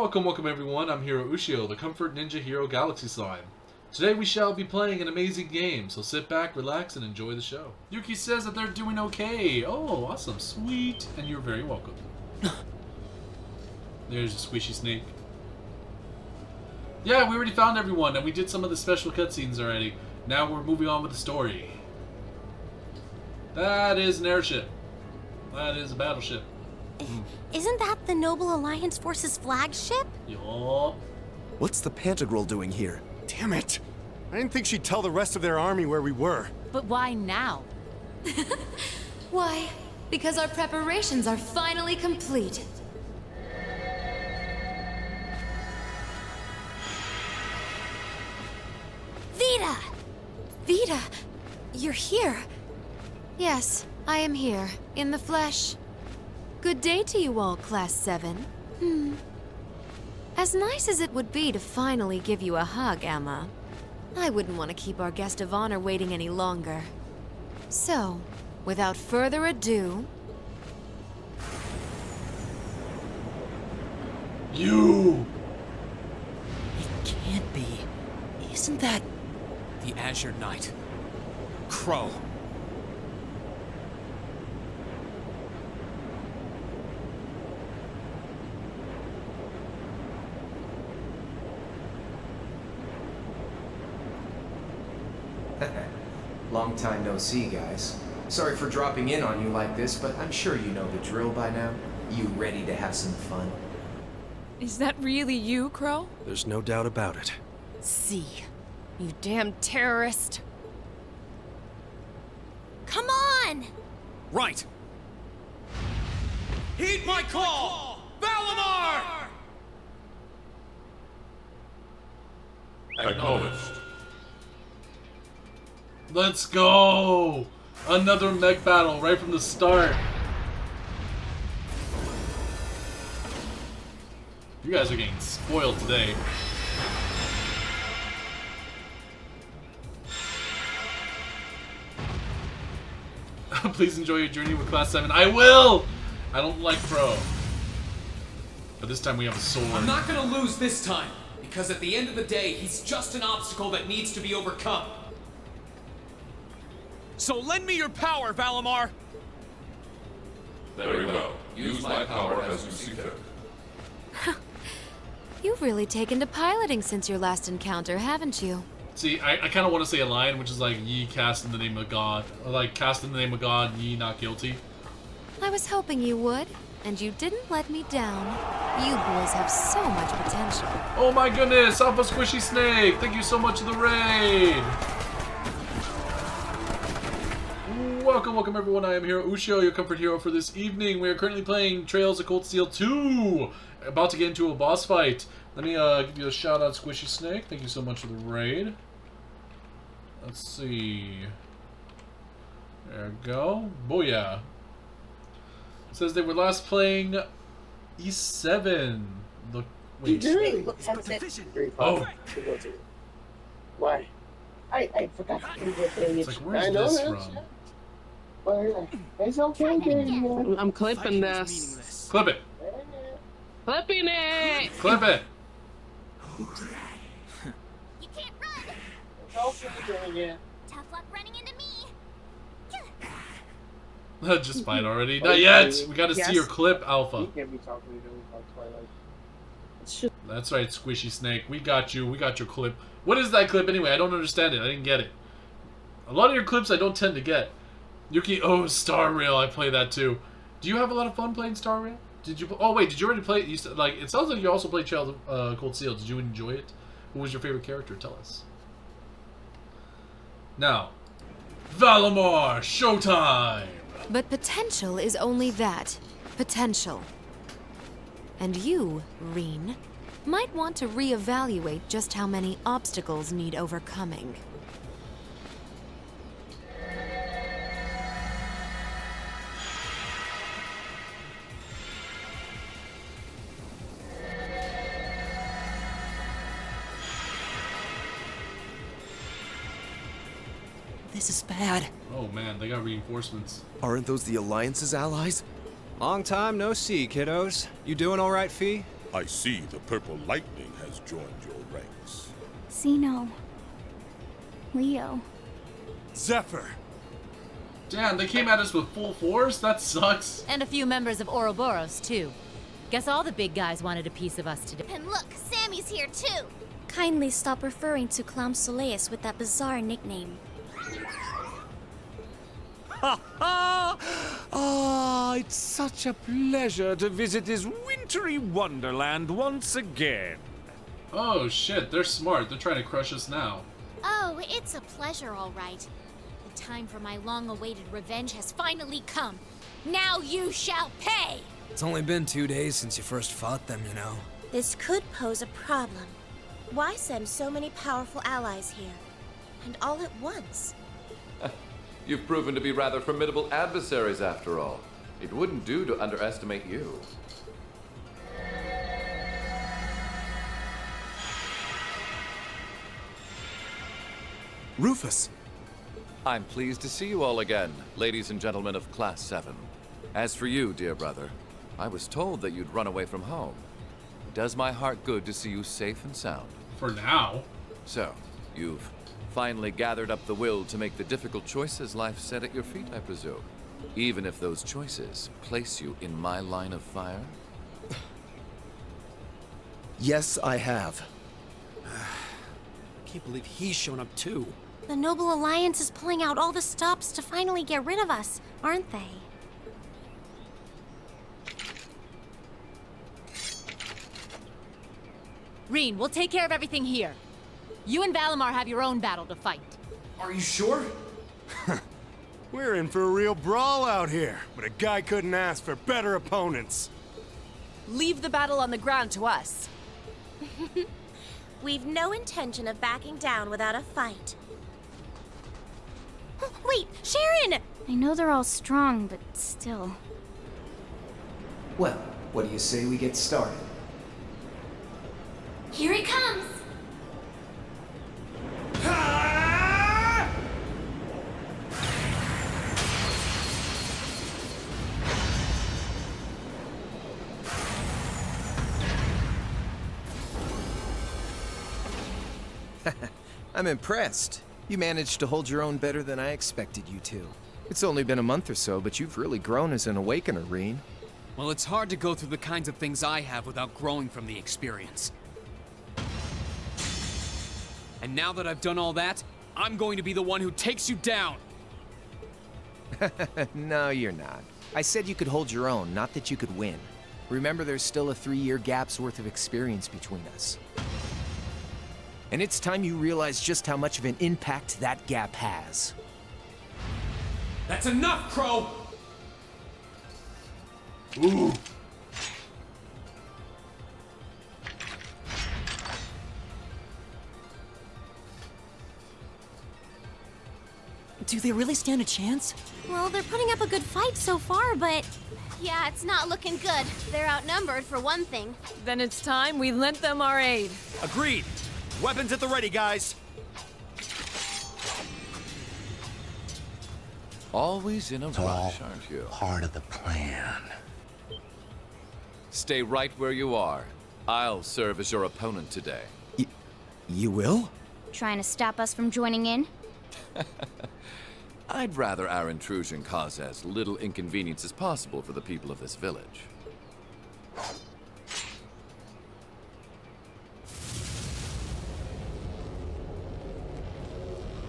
Welcome everyone, I'm Hiro Ushio, the Comfort Ninja Hero Galaxy Slime. Today we shall be playing an amazing game, so sit back, relax, and enjoy the show. Yuki says that they're doing okay. Oh, awesome, sweet, and you're very welcome. There's a squishy snake. Yeah, we already found everyone, and we did some of the special cutscenes already. Now we're moving on with the story. That is an airship. That is a battleship. Isn't that the Noble Alliance Force's flagship? Yup. What's the Pantagruel doing here? Damn it! I didn't think she'd tell the rest of their army where we were. But why now? Why? Because our preparations are finally complete. Vita! Vita, you're here. Yes, I am here, in the flesh. Good day to you all, Class 7. As nice as it would be to finally give you a hug, Emma, I wouldn't want to keep our guest of honor waiting any longer. So, without further ado... You! It can't be. Isn't that... The Azure Knight. Crow. Long time no see, guys. Sorry for dropping in on you like this, but I'm sure you know the drill by now. You ready to have some fun? Is that really you, Crow? There's no doubt about it. See. You damn terrorist. Come on! Right! Heed my call! Valimar! Acknowledged. Let's go! Another mech battle right from the start. You guys are getting spoiled today. Please enjoy your journey with Class 7. I will! I don't like Pro. But this time we have a sword. I'm not gonna lose this time, because at the end of the day, he's just an obstacle that needs to be overcome. So lend me your power, Valimar! Very well. Use my power as you see fit. You've really taken to piloting since your last encounter, haven't you? See, I kind of want to say a line, which is like, ye cast in the name of God. Or like, cast in the name of God, ye not guilty. I was hoping you would, and you didn't let me down. You boys have so much potential. Oh my goodness, Alpha Squishy Snake! Thank you so much for the raid! Welcome everyone, I am Hiro Ushio, your comfort hero for this evening. We are currently playing Trails of Cold Steel 2! About to get into a boss fight. Let me give you a shout out, Squishy Snake. Thank you so much for the raid. Let's see. There we go. Booyah. It says they were last playing E7. Look, wait. Oh. Why? I forgot to do the thing. It's like, where's this from? It's okay, Gabe. I'm clipping this. Clip it. Clipping it! Clip it. You can't run! It's okay, Tough luck running into me! Just fight already. Not yet. We gotta see your clip, Alpha. You can't be talking to me about Twilight. That's right, Squishy Snake. We got you. We got your clip. What is that clip anyway? I don't understand it. I didn't get it. A lot of your clips I don't tend to get. Yuki, oh, Star Rail. I play that too. Do you have a lot of fun playing Star Rail? Did you? Oh wait, did you already play it? You said, like, it sounds like you also played Trails of Cold Steel. Did you enjoy it? Who was your favorite character? Tell us. Now, Valimar, showtime. But potential is only that. Potential. And you, Reen, might want to reevaluate just how many obstacles need overcoming. This is bad. Oh man, they got reinforcements. Aren't those the Alliance's allies? Long time no see, kiddos. You doing all right, Fee? I see the purple lightning has joined your ranks. Zeno. Leo. Zephyr! Damn, they came at us with full force? That sucks. And a few members of Ouroboros, too. Guess all the big guys wanted a piece of us today. And look, Sammy's here too. Kindly stop referring to Clown Soleus with that bizarre nickname. Ah, it's such a pleasure to visit this wintry wonderland once again. Oh shit, they're smart. They're trying to crush us now. Oh, it's a pleasure, all right. The time for my long-awaited revenge has finally come. Now you shall pay! It's only been 2 days since you first fought them, you know. This could pose a problem. Why send so many powerful allies here? And all at once? You've proven to be rather formidable adversaries after all. It wouldn't do to underestimate you. Rufus! I'm pleased to see you all again, ladies and gentlemen of Class 7. As for you, dear brother, I was told that you'd run away from home. It does my heart good to see you safe and sound. For now. So, you've finally gathered up the will to make the difficult choices life set at your feet, I presume. Even if those choices place you in my line of fire? Yes, I have. Can't believe he's shown up too. The Noble Alliance is pulling out all the stops to finally get rid of us, aren't they? Reen, we'll take care of everything here. You and Valimar have your own battle to fight. Are you sure? We're in for a real brawl out here, but a guy couldn't ask for better opponents. Leave the battle on the ground to us. We've no intention of backing down without a fight. Wait, Sharon! I know they're all strong, but still. Well, what do you say we get started? Here he comes! I'm impressed. You managed to hold your own better than I expected you to. It's only been a month or so, but you've really grown as an Awakener, Reen. Well, it's hard to go through the kinds of things I have without growing from the experience. And now that I've done all that, I'm going to be the one who takes you down! No, you're not. I said you could hold your own, not that you could win. Remember, there's still a 3-year gap's worth of experience between us. And it's time you realize just how much of an impact that gap has. That's enough, Crow! Ooh. Do they really stand a chance? Well, they're putting up a good fight so far, but... Yeah, it's not looking good. They're outnumbered, for one thing. Then it's time we lent them our aid. Agreed. Weapons at the ready, guys. Always in a rush, aren't you? Part of the plan. Stay right where you are. I'll serve as your opponent today. You will? Trying to stop us from joining in? I'd rather our intrusion cause as little inconvenience as possible for the people of this village.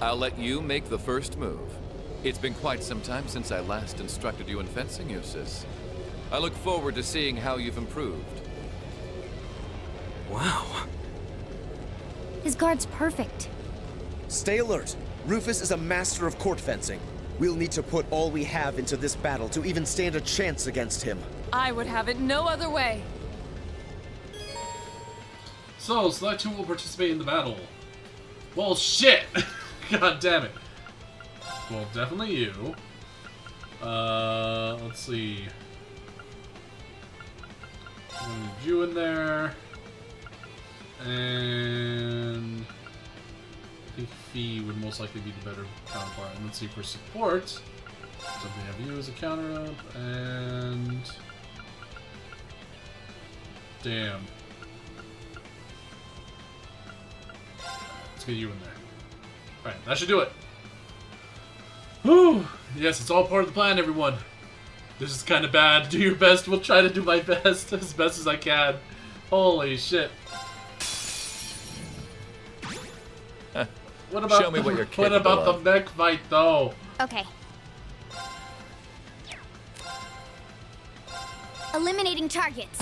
I'll let you make the first move. It's been quite some time since I last instructed you in fencing uses. I look forward to seeing how you've improved. Wow. His guard's perfect. Stay alert. Rufus is a master of court fencing. We'll need to put all we have into this battle to even stand a chance against him. I would have it no other way. So, select who will participate in the battle. Well, shit! God damn it. Well, definitely you. Let's see. I'm gonna need you in there. And I think Fee would most likely be the better counterpart. And let's see, for support, so we have you as a counter up, and Damn. Let's get you in there. Alright, that should do it. Whew. Yes, it's all part of the plan, everyone. This is kind of bad. Do your best. We'll try to do my best as I can. Holy shit. What about Show me what you're what capable about of. the mech fight, though? Okay. Eliminating targets.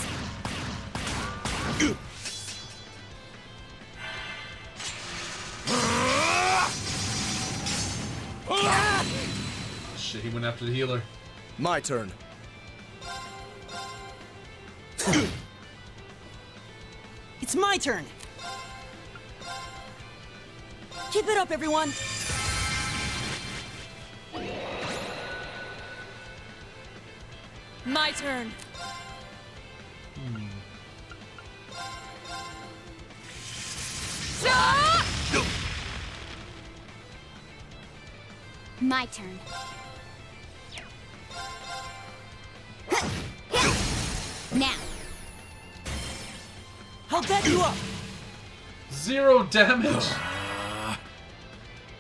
Shit, he went after the healer. My turn. It's my turn. Keep it up, everyone. My turn. My turn. Now. I'll back you up. 0 damage.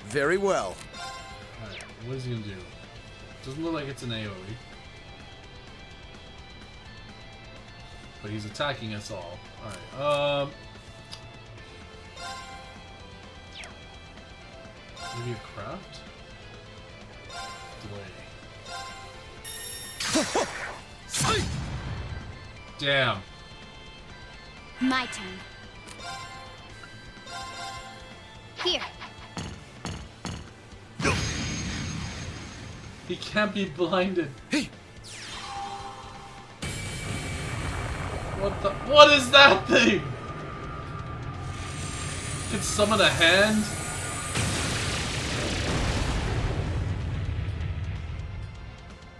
Very well. Alright, what is he gonna do? Doesn't look like it's an AoE. But he's attacking us all. Alright, maybe a craft? Delay. Damn. My turn. Here. He can't be blinded. What is that thing? Can summon a hand?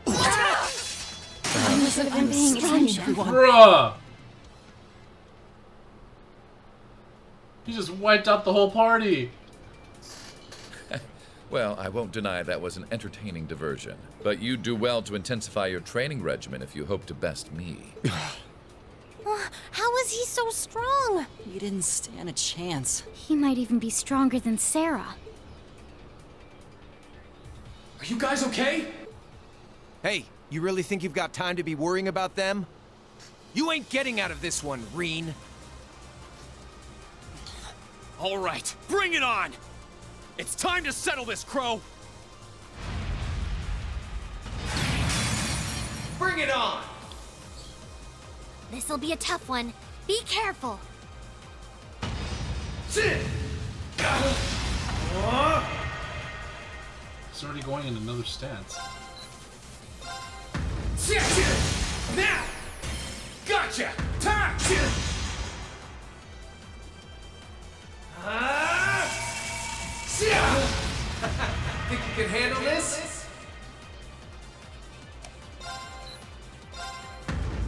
I must have been paying attention. Bruh! He just wiped out the whole party. Well, I won't deny that was an entertaining diversion, but you'd do well to intensify your training regimen if you hope to best me. How is he so strong? You didn't stand a chance. He might even be stronger than Sarah. Are you guys okay? Hey, you really think you've got time to be worrying about them? You ain't getting out of this one, Reen. All right, bring it on! It's time to settle this, Crow! Bring it on! This'll be a tough one. Be careful. He's already going in another stance. Now! Gotcha! Time! Think you can handle this?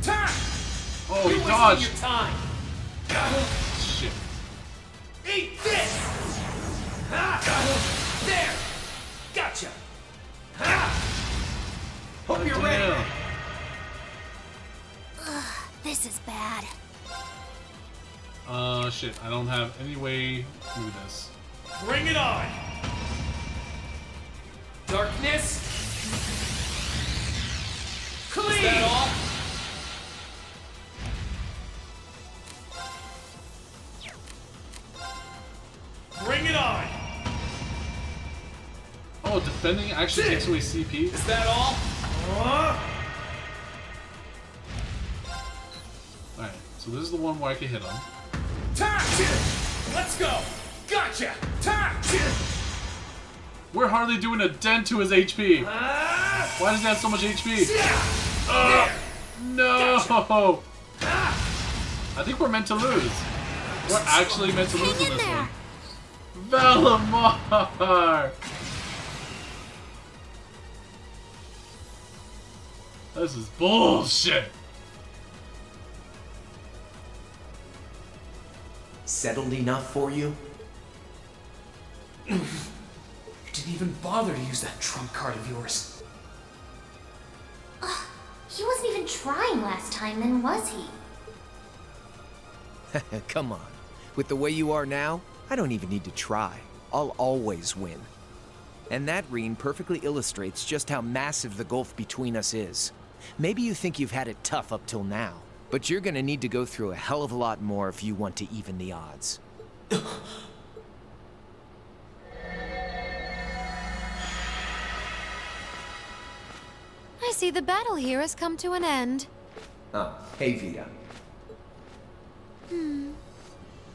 Time! Oh, he You're dodged! wasting your time! Shit. Eat this! There! Gotcha! Hope you're ready! Damn. This is bad. Shit. I don't have any way to do this. Bring it on! Darkness! Clean! Is that all? Bring it on! Oh, defending actually takes away CP? Is that all? Alright, so this is the one where I can hit him. Let's go! Gotcha! Time! We're hardly doing a dent to his HP. Why does he have so much HP? No! I think we're meant to lose. We're actually meant to lose in this one. Valimar! This is bullshit. Settled enough for you? You didn't even bother to use that trump card of yours. He wasn't even trying last time, then was he? Come on. With the way you are now, I don't even need to try. I'll always win. And that, Reen, perfectly illustrates just how massive the gulf between us is. Maybe you think you've had it tough up till now, but you're gonna need to go through a hell of a lot more if you want to even the odds. I see the battle here has come to an end. Oh, hey, Vita.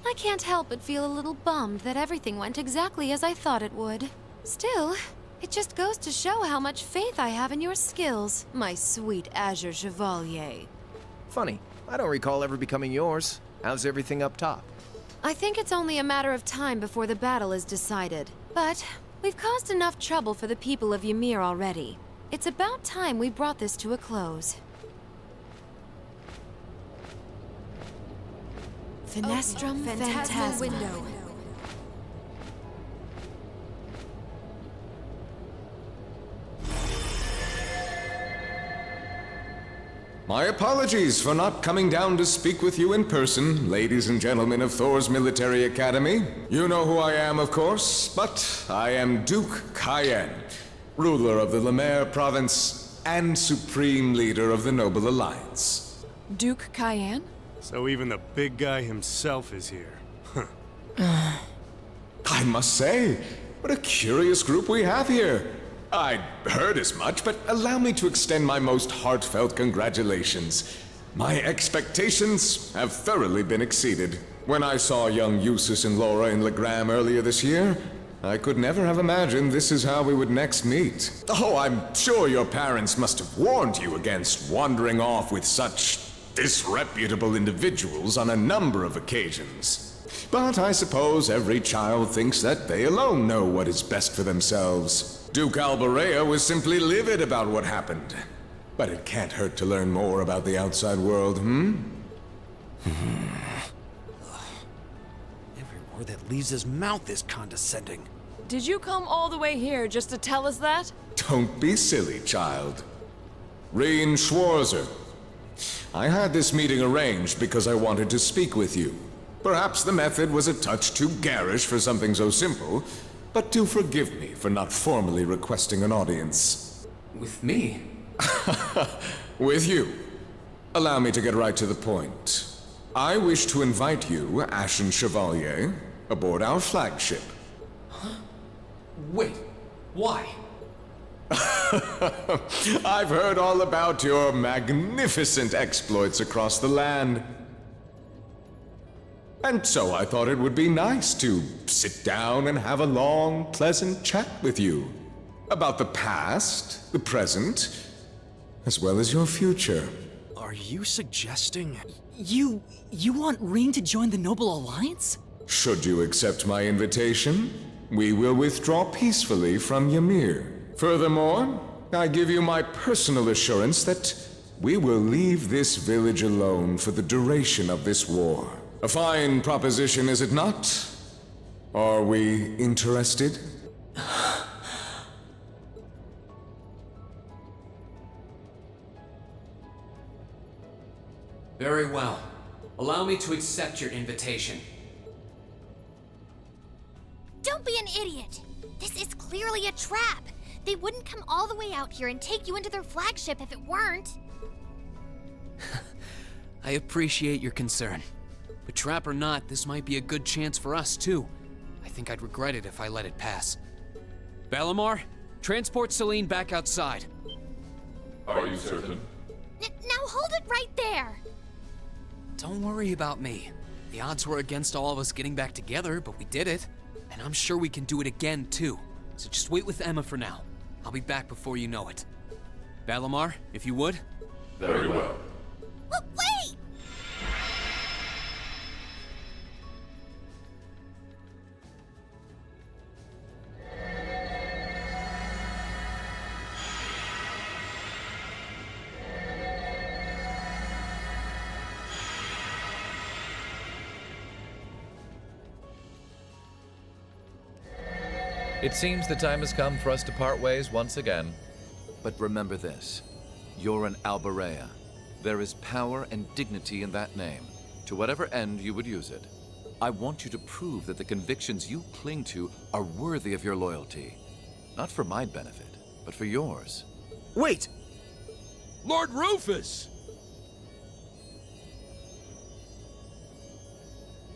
I can't help but feel a little bummed that everything went exactly as I thought it would. Still, it just goes to show how much faith I have in your skills, my sweet Azure Chevalier. Funny, I don't recall ever becoming yours. How's everything up top? I think it's only a matter of time before the battle is decided. But we've caused enough trouble for the people of Ymir already. It's about time we brought this to a close. Finestrum Phantasma Window. My apologies for not coming down to speak with you in person, ladies and gentlemen of Thor's Military Academy. You know who I am, of course, but I am Duke Cayenne, ruler of the Lemaire province and supreme leader of the Noble Alliance. Duke Cayenne? So even the big guy himself is here. I must say, what a curious group we have here. I'd heard as much, but allow me to extend my most heartfelt congratulations. My expectations have thoroughly been exceeded. When I saw young Eustace and Laura in Legram earlier this year, I could never have imagined this is how we would next meet. Oh, I'm sure your parents must have warned you against wandering off with such disreputable individuals on a number of occasions. But I suppose every child thinks that they alone know what is best for themselves. Duke Alberea was simply livid about what happened. But it can't hurt to learn more about the outside world, Every word that leaves his mouth is condescending. Did you come all the way here just to tell us that? Don't be silly, child. Reen Schwarzer. I had this meeting arranged because I wanted to speak with you. Perhaps the method was a touch too garish for something so simple, but do forgive me for not formally requesting an audience. With me? With you. Allow me to get right to the point. I wish to invite you, Ashen Chevalier, aboard our flagship. Huh? Wait, why? I've heard all about your magnificent exploits across the land. And so I thought it would be nice to sit down and have a long, pleasant chat with you. About the past, the present, as well as your future. Are you suggesting... You want Reen to join the Noble Alliance? Should you accept my invitation, we will withdraw peacefully from Ymir. Furthermore, I give you my personal assurance that we will leave this village alone for the duration of this war. A fine proposition, is it not? Are we interested? Very well. Allow me to accept your invitation. Don't be an idiot! This is clearly a trap! They wouldn't come all the way out here and take you into their flagship if it weren't. I appreciate your concern. But trap or not, this might be a good chance for us, too. I think I'd regret it if I let it pass. Balamar, transport Celine back outside. Are you certain? Now hold it right there! Don't worry about me. The odds were against all of us getting back together, but we did it. And I'm sure we can do it again, too. So just wait with Emma for now. I'll be back before you know it. Balamar, if you would. Very well. Wait! It seems the time has come for us to part ways once again. But remember this. You're an Alberea. There is power and dignity in that name. to whatever end you would use it. I want you to prove that the convictions you cling to are worthy of your loyalty. Not for my benefit, but for yours. Wait! Lord Rufus!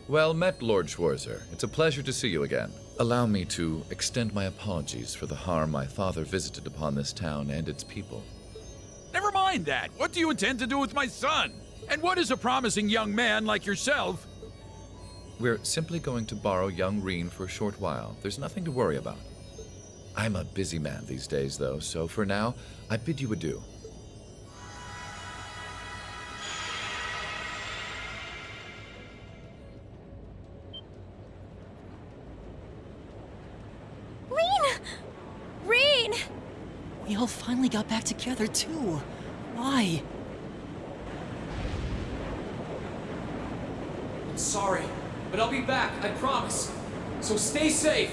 Well met, Lord Schwarzer. It's a pleasure to see you again. Allow me to extend my apologies for the harm my father visited upon this town and its people. Never mind that. What do you intend to do with my son? And what is a promising young man like yourself? We're simply going to borrow young Reen for a short while. There's nothing to worry about. I'm a busy man these days, though, so for now, I bid you adieu. Reen! We all finally got back together, too. Why? I'm sorry, but I'll be back, I promise. So stay safe.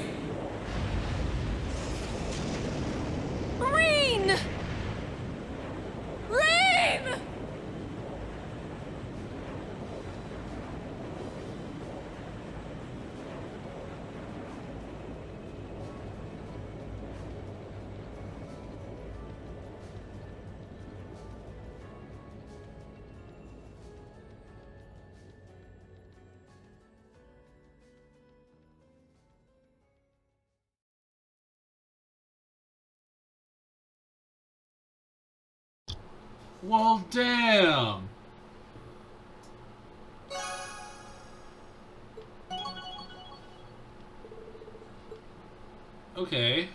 Reen! Reen! Well, damn. Okay.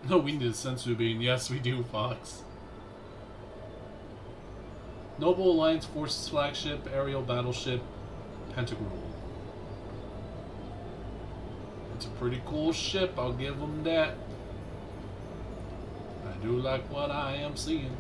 No, we need a sensu bean. Yes, we do, Fox. Noble Alliance Forces flagship, aerial battleship, Pentagram. It's a pretty cool ship, I'll give them that. I do like what I am seeing.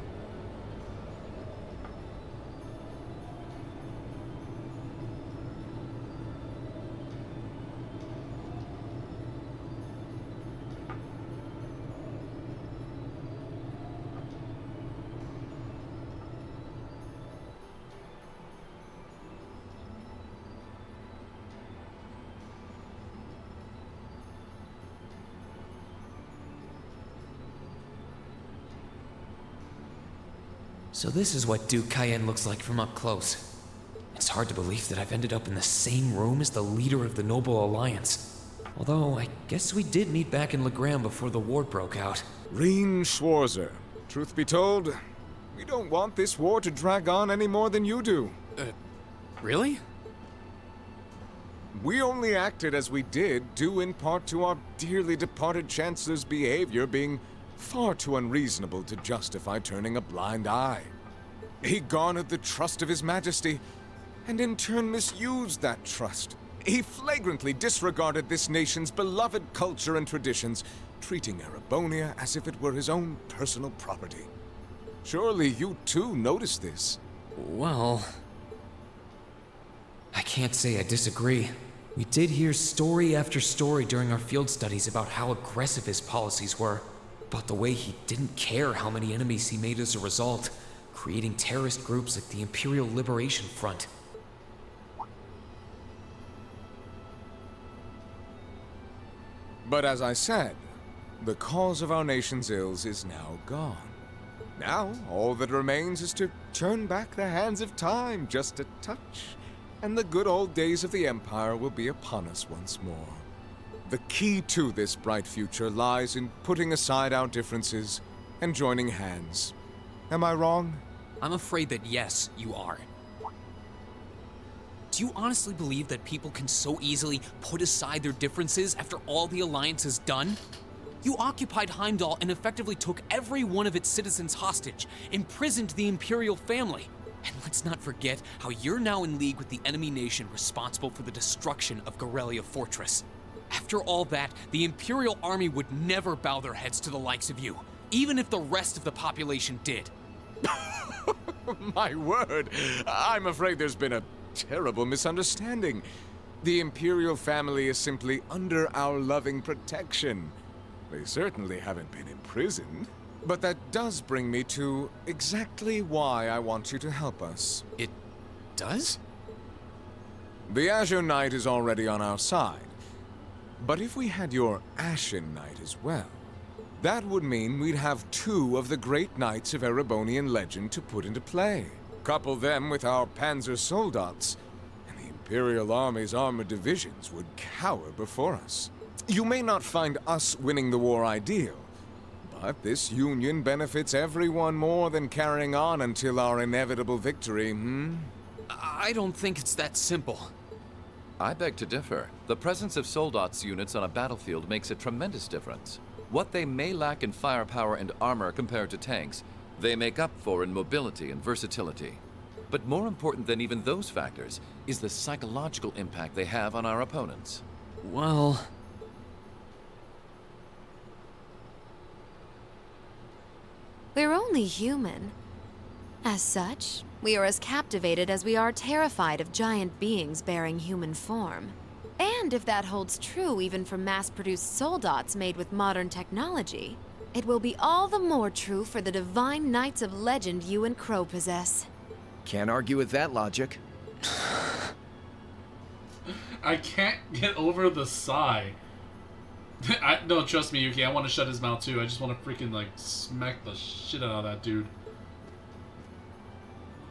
So this is what Duke Cayenne looks like from up close. It's hard to believe that I've ended up in the same room as the leader of the Noble Alliance. Although, I guess we did meet back in Legram before the war broke out. Reen Schwarzer, truth be told, we don't want this war to drag on any more than you do. Really? We only acted as we did, due in part to our dearly departed Chancellor's behavior being far too unreasonable to justify turning a blind eye. He garnered the trust of His Majesty, and in turn misused that trust. He flagrantly disregarded this nation's beloved culture and traditions, treating Erebonia as if it were his own personal property. Surely you too noticed this. Well, I can't say I disagree. We did hear story after story during our field studies about how aggressive his policies were. About the way he didn't care how many enemies he made as a result, creating terrorist groups like the Imperial Liberation Front. But as I said, the cause of our nation's ills is now gone. Now, all that remains is to turn back the hands of time just a touch, and the good old days of the Empire will be upon us once more. The key to this bright future lies in putting aside our differences and joining hands. Am I wrong? I'm afraid that yes, you are. Do you honestly believe that people can so easily put aside their differences after all the Alliance has done? You occupied Heimdall and effectively took every one of its citizens hostage, imprisoned the Imperial family. And let's not forget how you're now in league with the enemy nation responsible for the destruction of Gorelia Fortress. After all that, the Imperial Army would never bow their heads to the likes of you, even if the rest of the population did. My word, I'm afraid there's been a terrible misunderstanding. The Imperial family is simply under our loving protection. They certainly haven't been imprisoned. But that does bring me to exactly why I want you to help us. It does? The Azure Knight is already on our side. But if we had your Ashen Knight as well, that would mean we'd have two of the great knights of Erebonian legend to put into play. Couple them with our Panzer Soldats, and the Imperial Army's armored divisions would cower before us. You may not find us winning the war ideal, but this union benefits everyone more than carrying on until our inevitable victory, I don't think it's that simple. I beg to differ. The presence of Soldats units on a battlefield makes a tremendous difference. What they may lack in firepower and armor compared to tanks, they make up for in mobility and versatility. But more important than even those factors is the psychological impact they have on our opponents. Well... We're only human. As such, we are as captivated as we are terrified of giant beings bearing human form. And if that holds true even for mass-produced soldats made with modern technology, it will be all the more true for the divine knights of legend you and Crow possess. Can't argue with that logic. I can't get over the sigh. No, trust me, Yuki, I want to shut his mouth too. I just want to freaking, like, smack the shit out of that dude.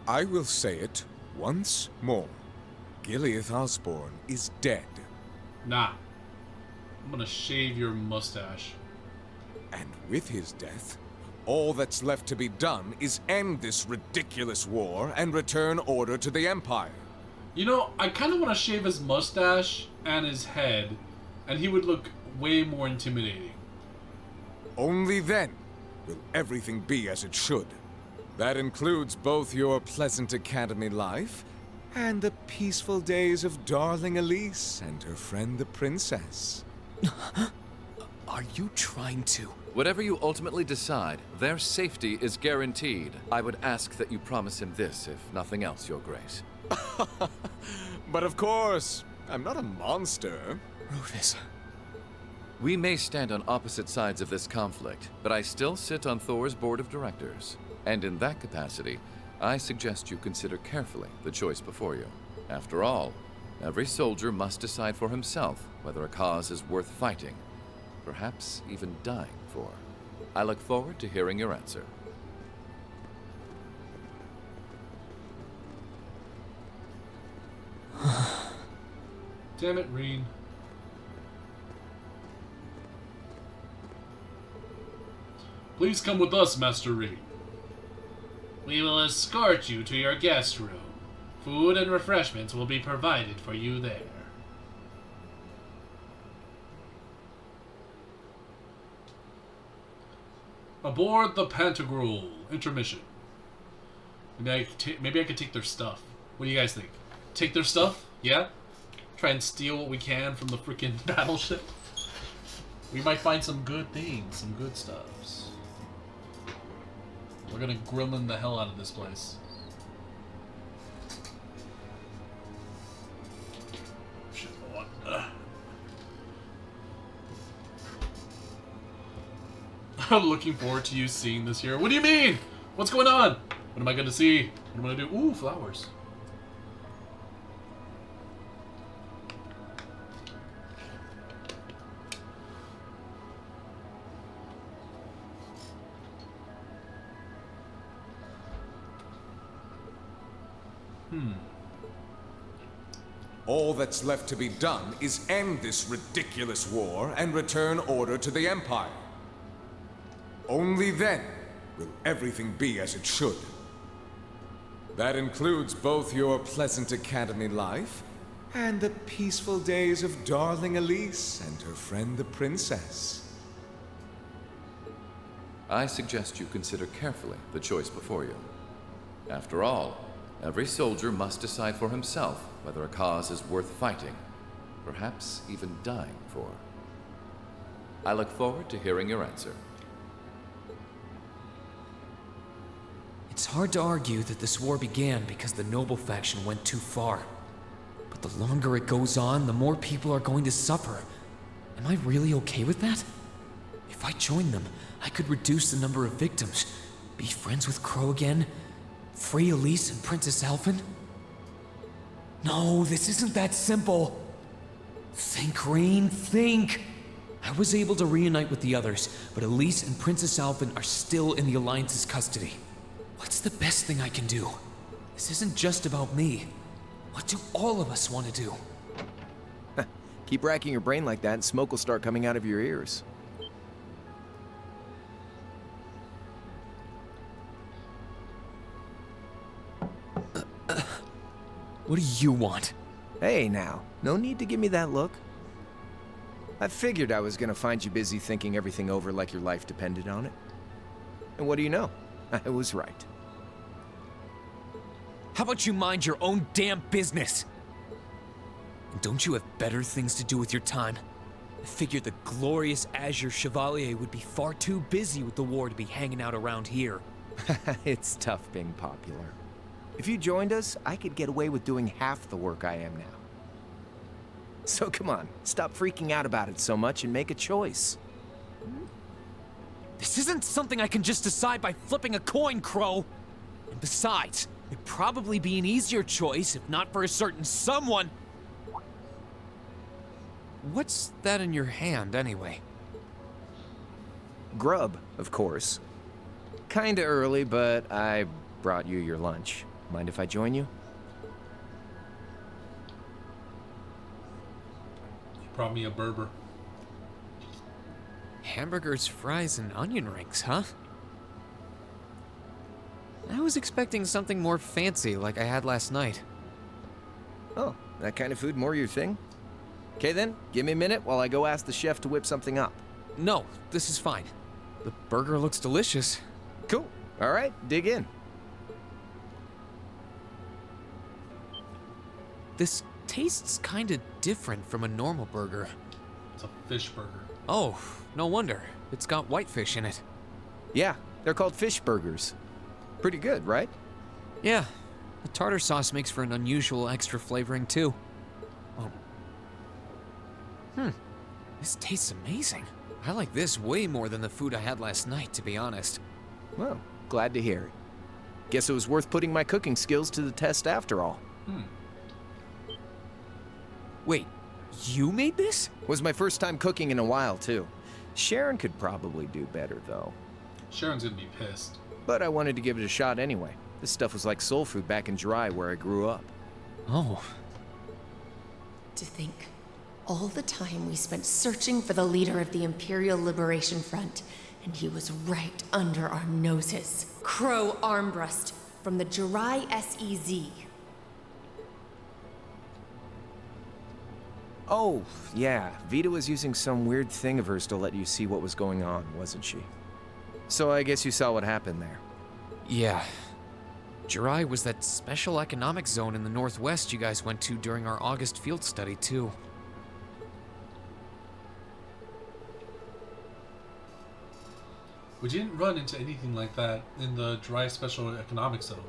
I will say it once more. Gileath Osborne is dead. Nah. I'm gonna shave your mustache. And with his death, all that's left to be done is end this ridiculous war and return order to the Empire. You know, I kind of want to shave his mustache and his head, and he would look way more intimidating. Only then will everything be as it should. That includes both your pleasant academy life and the peaceful days of darling Elise and her friend the princess. Are you trying to? Whatever you ultimately decide, their safety is guaranteed. I would ask that you promise him this, if nothing else, Your Grace. But of course, I'm not a monster. Rufus. We may stand on opposite sides of this conflict, but I still sit on Thor's board of directors. And in that capacity, I suggest you consider carefully the choice before you. After all, every soldier must decide for himself whether a cause is worth fighting, perhaps even dying for. I look forward to hearing your answer. Damn it, Reen. Please come with us, Master Reen. We will escort you to your guest room. Food and refreshments will be provided for you there. Aboard the Pantagruel. Intermission. Maybe I could take their stuff. What do you guys think? Take their stuff? Yeah? Try and steal what we can from the freaking battleship? We might find some good things, some good stuffs. We're gonna gremlin the hell out of this place. Shit, what? I'm looking forward to you seeing this here. What do you mean? What's going on? What am I gonna see? What am I gonna do? Ooh, flowers. All that's left to be done is end this ridiculous war and return order to the Empire. Only then will everything be as it should. That includes both your pleasant academy life and the peaceful days of darling Elise and her friend the princess. I suggest you consider carefully the choice before you. After all, every soldier must decide for himself whether a cause is worth fighting, perhaps even dying for. I look forward to hearing your answer. It's hard to argue that this war began because the noble faction went too far. But the longer it goes on, the more people are going to suffer. Am I really okay with that? If I join them, I could reduce the number of victims, be friends with Crow again, free Elise and Princess Alphen. No, this isn't that simple. Think, Rain, think. I was able to reunite with the others, but Elise and Princess Alphen are still in the Alliance's custody. What's the best thing I can do? This isn't just about me. What do all of us want to do? Keep racking your brain like that and smoke will start coming out of your ears. What do you want? Hey now, no need to give me that look. I figured I was gonna find you busy thinking everything over like your life depended on it. And what do you know? I was right. How about you mind your own damn business? And don't you have better things to do with your time? I figured the glorious Azure Chevalier would be far too busy with the war to be hanging out around here. It's tough being popular. If you joined us, I could get away with doing half the work I am now. So come on, stop freaking out about it so much and make a choice. This isn't something I can just decide by flipping a coin, Crow. And besides, it'd probably be an easier choice if not for a certain someone. What's that in your hand, anyway? Grub, of course. Kinda early, but I brought you your lunch. Mind if I join you? You brought me a Berber. Hamburgers, fries, and onion rings, huh? I was expecting something more fancy like I had last night. Oh, that kind of food more your thing? Okay then, give me a minute while I go ask the chef to whip something up. No, this is fine. The burger looks delicious. Cool. All right, dig in. This tastes kinda different from a normal burger. It's a fish burger. Oh, no wonder. It's got whitefish in it. Yeah, they're called fish burgers. Pretty good, right? Yeah, the tartar sauce makes for an unusual extra flavoring too. Oh. This tastes amazing. I like this way more than the food I had last night, to be honest. Well, glad to hear it. Guess it was worth putting my cooking skills to the test after all. Wait, you made this? Was my first time cooking in a while, too. Sharon could probably do better, though. Sharon's gonna be pissed. But I wanted to give it a shot anyway. This stuff was like soul food back in Jirai, where I grew up. Oh. To think, all the time we spent searching for the leader of the Imperial Liberation Front, and he was right under our noses. Crow Armbrust from the Jirai SEZ. Oh, yeah. Vita was using some weird thing of hers to let you see what was going on, wasn't she? So I guess you saw what happened there. Yeah. Jirai was that special economic zone in the northwest you guys went to during our August field study, too. We didn't run into anything like that in the Dry Special Economic Zone.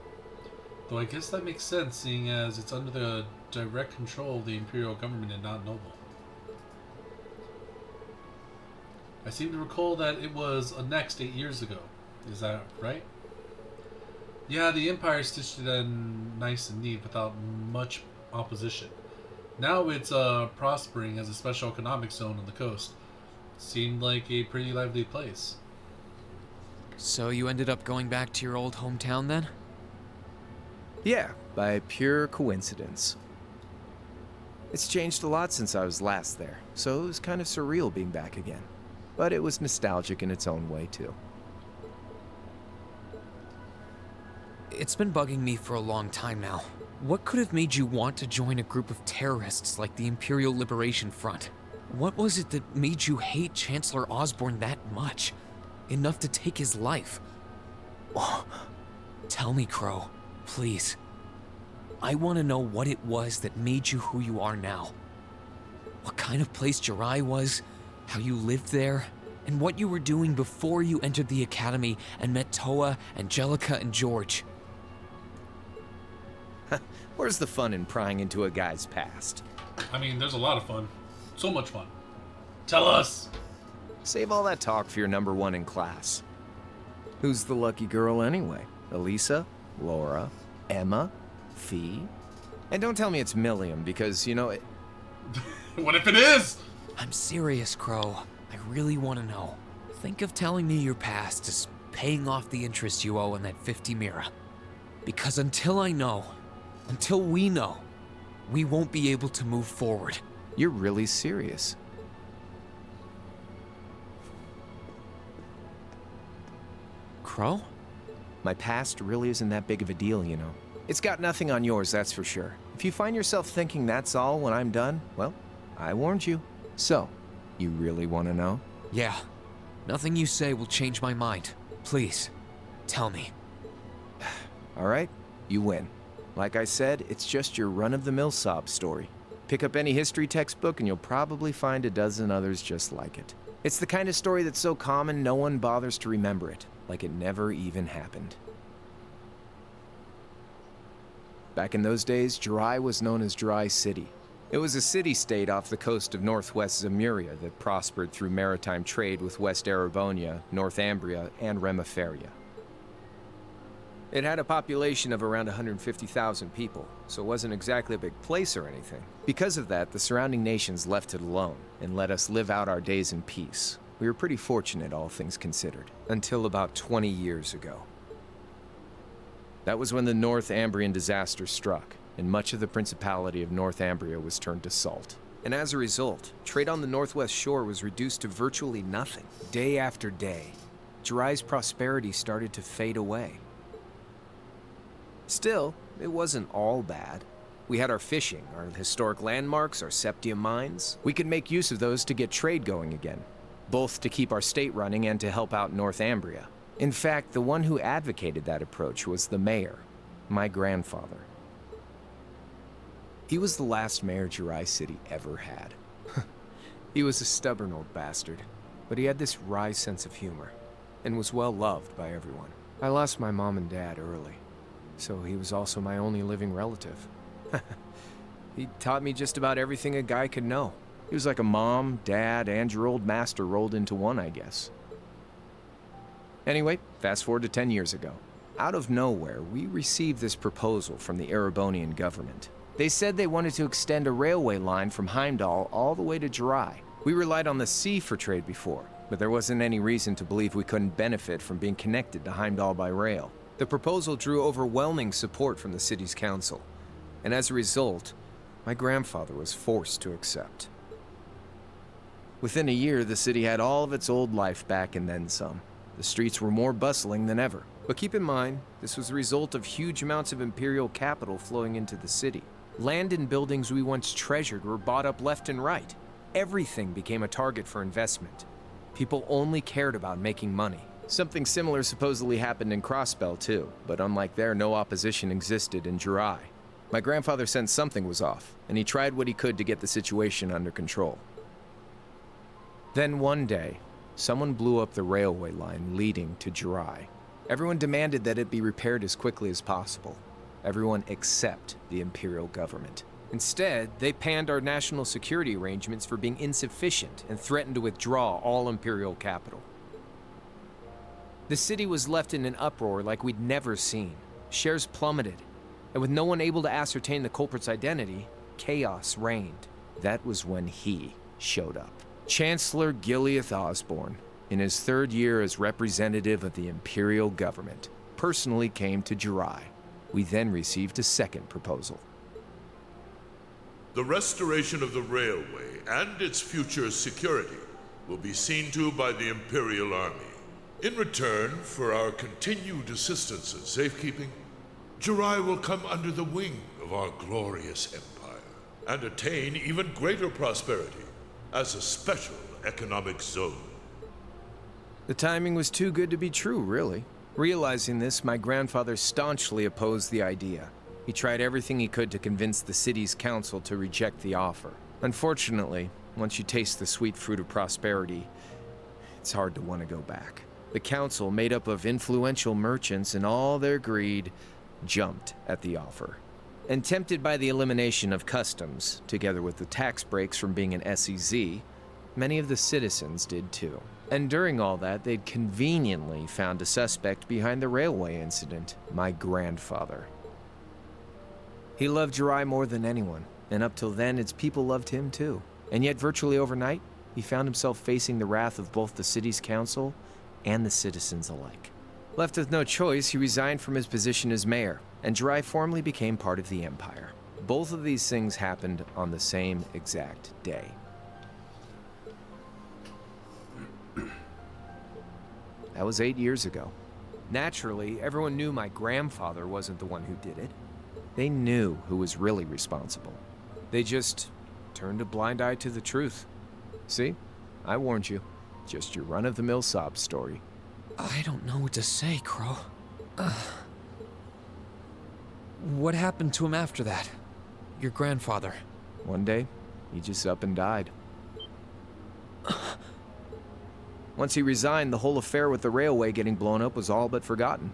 Though I guess that makes sense, seeing as it's under the direct control of the Imperial government and not Noble. I seem to recall that it was annexed 8 years ago. Is that right? Yeah, the Empire stitched it in nice and neat without much opposition. Now it's prospering as a special economic zone on the coast. Seemed like a pretty lively place. So you ended up going back to your old hometown then? Yeah, by pure coincidence. It's changed a lot since I was last there, so it was kind of surreal being back again. But it was nostalgic in its own way, too. It's been bugging me for a long time now. What could have made you want to join a group of terrorists like the Imperial Liberation Front? What was it that made you hate Chancellor Osborne that much? Enough to take his life? Oh, tell me, Crow, please. I want to know what it was that made you who you are now. what kind of place Jirai was, how you lived there, and what you were doing before you entered the academy and met Toa, Angelica, and George. Where's the fun in prying into a guy's past? I mean, there's a lot of fun. So much fun. Tell us! Save all that talk for your number one in class. Who's the lucky girl anyway? Elisa? Laura? Emma? Fee? And don't tell me it's Milliam, because, you know, it... What if it is? I'm serious, Crow. I really want to know. Think of telling me your past as paying off the interest you owe on that 50 mira. Because until I know, until we know, we won't be able to move forward. You're really serious. Crow? My past really isn't that big of a deal, you know. It's got nothing on yours, that's for sure. If you find yourself thinking that's all when I'm done, well, I warned you. So, you really want to know? Yeah. Nothing you say will change my mind. Please, tell me. All right, you win. Like I said, it's just your run-of-the-mill sob story. Pick up any history textbook and you'll probably find a dozen others just like it. It's the kind of story that's so common no one bothers to remember it, like it never even happened. Back in those days, Jirai was known as Jirai City. It was a city-state off the coast of northwest Zemuria that prospered through maritime trade with West Erebonia, North Ambria, and Remiferia. It had a population of around 150,000 people, so it wasn't exactly a big place or anything. Because of that, the surrounding nations left it alone and let us live out our days in peace. We were pretty fortunate, all things considered, until about 20 years ago. That was when the North Ambrian disaster struck, and much of the Principality of North Ambria was turned to salt. And as a result, trade on the northwest shore was reduced to virtually nothing. Day after day, Jirai's prosperity started to fade away. Still, it wasn't all bad. We had our fishing, our historic landmarks, our septium mines. We could make use of those to get trade going again, both to keep our state running and to help out North Ambria. In fact, the one who advocated that approach was the mayor, my grandfather. He was the last mayor Jirai City ever had. He was a stubborn old bastard, but he had this wry sense of humor, and was well loved by everyone. I lost my mom and dad early, so he was also my only living relative. He taught me just about everything a guy could know. He was like a mom, dad, and your old master rolled into one, I guess. Anyway, fast forward to 10 years ago. Out of nowhere, we received this proposal from the Erebonian government. They said they wanted to extend a railway line from Heimdall all the way to Jirai. We relied on the sea for trade before, but there wasn't any reason to believe we couldn't benefit from being connected to Heimdall by rail. The proposal drew overwhelming support from the city's council, and as a result, my grandfather was forced to accept. Within a year, the city had all of its old life back and then some. The streets were more bustling than ever. But keep in mind, this was the result of huge amounts of imperial capital flowing into the city. Land and buildings we once treasured were bought up left and right. Everything became a target for investment. People only cared about making money. Something similar supposedly happened in Crossbell too, but unlike there, no opposition existed in Jirai. My grandfather sensed something was off, and he tried what he could to get the situation under control. Then one day, someone blew up the railway line leading to Jirai. Everyone demanded that it be repaired as quickly as possible. Everyone except the imperial government. Instead, they panned our national security arrangements for being insufficient and threatened to withdraw all imperial capital. The city was left in an uproar like we'd never seen. Shares plummeted, and with no one able to ascertain the culprit's identity, chaos reigned. That was when he showed up. Chancellor Gileath Osborne, in his third year as representative of the imperial government, personally came to Jirai. We then received a second proposal. The restoration of the railway and its future security will be seen to by the Imperial Army. In return for our continued assistance in safekeeping, Jirai will come under the wing of our glorious empire and attain even greater prosperity as a special economic zone. The timing was too good to be true, really. Realizing this, my grandfather staunchly opposed the idea. He tried everything he could to convince the city's council to reject the offer. Unfortunately, once you taste the sweet fruit of prosperity, it's hard to want to go back. The council, made up of influential merchants and all their greed, jumped at the offer. And tempted by the elimination of customs, together with the tax breaks from being an SEZ, many of the citizens did too. And during all that, they'd conveniently found a suspect behind the railway incident, my grandfather. He loved Jirai more than anyone, and up till then, its people loved him too. And yet, virtually overnight, he found himself facing the wrath of both the city's council and the citizens alike. Left with no choice, he resigned from his position as mayor, and Jirai formally became part of the Empire. Both of these things happened on the same exact day. That was 8 years ago. Naturally, everyone knew my grandfather wasn't the one who did it. They knew who was really responsible. They just turned a blind eye to the truth. See? I warned you. Just your run-of-the-mill sob story. I don't know what to say, Crow. What happened to him after that? Your grandfather? One day, he just up and died. Once he resigned, the whole affair with the railway getting blown up was all but forgotten.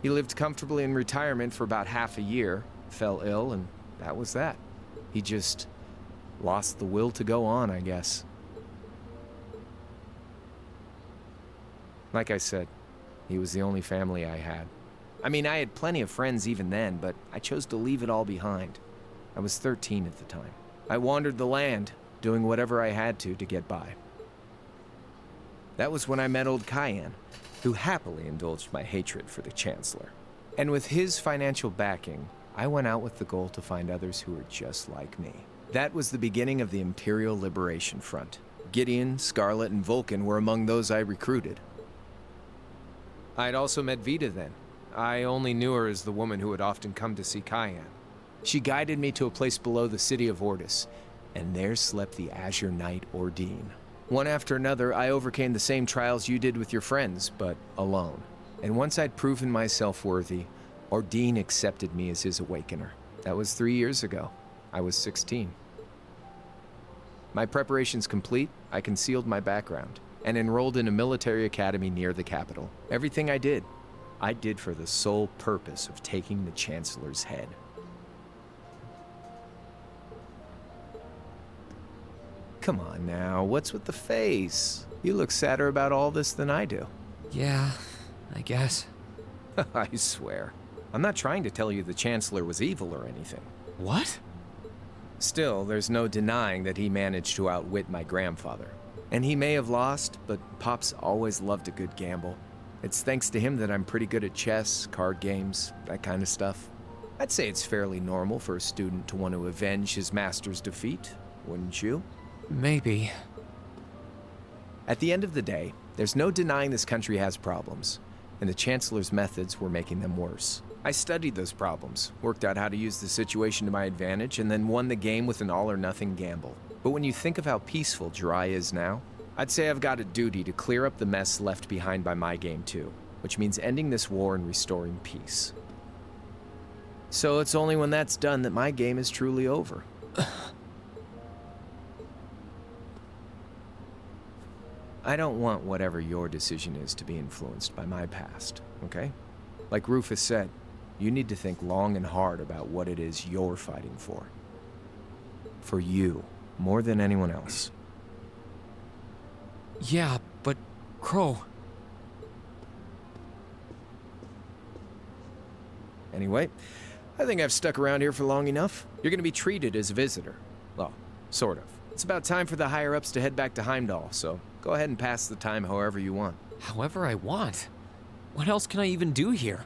He lived comfortably in retirement for about half a year, fell ill, and that was that. He just lost the will to go on, I guess. Like I said, he was the only family I had. I mean, I had plenty of friends even then, but I chose to leave it all behind. I was 13 at the time. I wandered the land, doing whatever I had to get by. That was when I met old Cayenne, who happily indulged my hatred for the Chancellor. And with his financial backing, I went out with the goal to find others who were just like me. That was the beginning of the Imperial Liberation Front. Gideon, Scarlet, and Vulcan were among those I recruited. I'd also met Vita then. I only knew her as the woman who had often come to see Cayenne. She guided me to a place below the city of Ortis, and there slept the Azure Knight Ordine. One after another, I overcame the same trials you did with your friends, but alone. And once I'd proven myself worthy, Ordine accepted me as his awakener. That was 3 years ago. I was 16. My preparations complete, I concealed my background, and enrolled in a military academy near the capital. Everything I did for the sole purpose of taking the Chancellor's head. Come on now, what's with the face? You look sadder about all this than I do. Yeah, I guess. I swear. I'm not trying to tell you the Chancellor was evil or anything. What? Still, there's no denying that he managed to outwit my grandfather. And he may have lost, but Pop's always loved a good gamble. It's thanks to him that I'm pretty good at chess, card games, that kind of stuff. I'd say it's fairly normal for a student to want to avenge his master's defeat, wouldn't you? Maybe. At the end of the day, there's no denying this country has problems, and the Chancellor's methods were making them worse. I studied those problems, worked out how to use the situation to my advantage, and then won the game with an all-or-nothing gamble. But when you think of how peaceful Jirai is now, I'd say I've got a duty to clear up the mess left behind by my game too, which means ending this war and restoring peace. So it's only when that's done that my game is truly over. I don't want whatever your decision is to be influenced by my past, okay? Like Rufus said, you need to think long and hard about what it is you're fighting for. For you, more than anyone else. Yeah, but Crow... Anyway, I think I've stuck around here for long enough. You're gonna be treated as a visitor. Well, sort of. It's about time for the higher-ups to head back to Heimdall, so go ahead and pass the time however you want. However I want? What else can I even do here?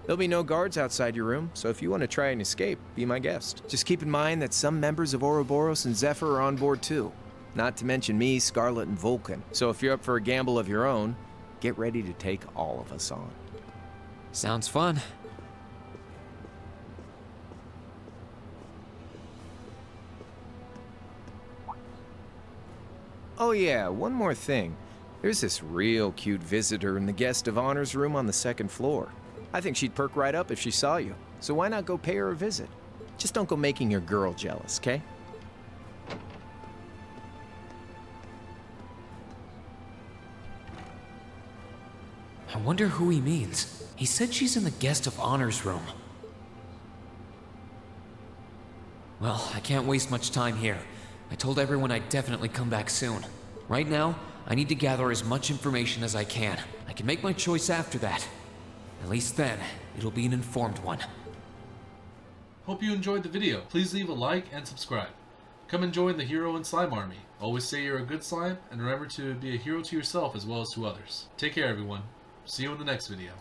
There'll be no guards outside your room, so if you want to try and escape, be my guest. Just keep in mind that some members of Ouroboros and Zephyr are on board too. Not to mention me, Scarlet, and Vulcan. So if you're up for a gamble of your own, get ready to take all of us on. Sounds fun. Oh yeah, one more thing. There's this real cute visitor in the guest of honor's room on the second floor. I think she'd perk right up if she saw you, so why not go pay her a visit? Just don't go making your girl jealous, okay? I wonder who he means. He said she's in the guest of honor's room. Well, I can't waste much time here. I told everyone I'd definitely come back soon. Right now, I need to gather as much information as I can. I can make my choice after that. At least then, it'll be an informed one. Hope you enjoyed the video. Please leave a like and subscribe. Come and join the Hero and Slime Army. Always say you're a good slime, and remember to be a hero to yourself as well as to others. Take care, everyone. See you in the next video.